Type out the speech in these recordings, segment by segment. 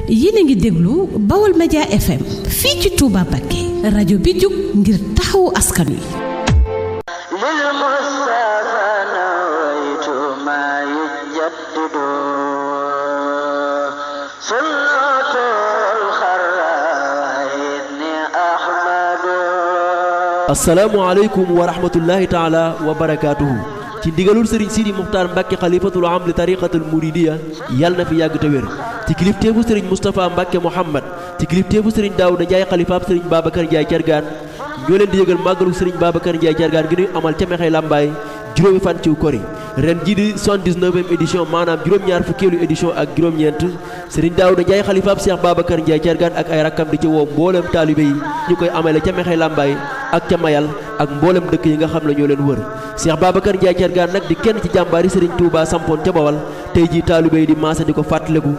yéen a ngi déglu Baol Média FM fii ci Touba Mbacké rajo bi jóg ngir taxawu askan wi. asalaamaaleykum wa rahmatullahi taala wa barakaatuhu ci ndigalul Serigne Sidi Muxtaar Mbàkke xalifatul am li tariqatul muridiya yàlla na fi yàgg te wér ci kilifteefu Serigne Moustapha Mbàkke Mouhamad ci kilifteefu Serigne Daouda Ndiaye xalifaab Serigne Babacar Ndiaye Thiergane ñoo leen di yëgal màggalu Serigne Babacar Ndiaye Thiergane gi ñuy amal ca Mekhe Lambaye juróomi fan ciw kori ren jii di 79e édition maanaam juróom-ñaar fukkeelu édition ak juróom-ñeent Serigne Daouda Ndiaye xalifaab Cheikh Babacar Ndiaye Thiergane ak ay rakkam di ci woo mboolem taalibe yi ñu koy amale ca Mekhe Lambaye ak ca Mayal ak mboolem dëkk yi nga xam ne ñoo leen wër Cheikh Babacar Ndiaye Thiergane nag di kenn ci jàmbaari Serigne Touba sampoon ca Bawal tey jii taalibe yi di maasa di ko fàttaliku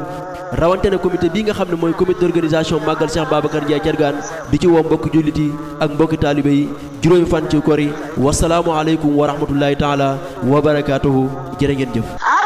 rawante ne comité bii nga xam ne mooy comité d'organisation màggal Cheikh Babacar Ndiaye Thiergane di ci woo mbokki jullit yi ak mbokki taalibe yi juróomi fan ci kori wasalaamu aleykum wa rahmatullahi taala wa barakaatuhu jërë ngeen jëf.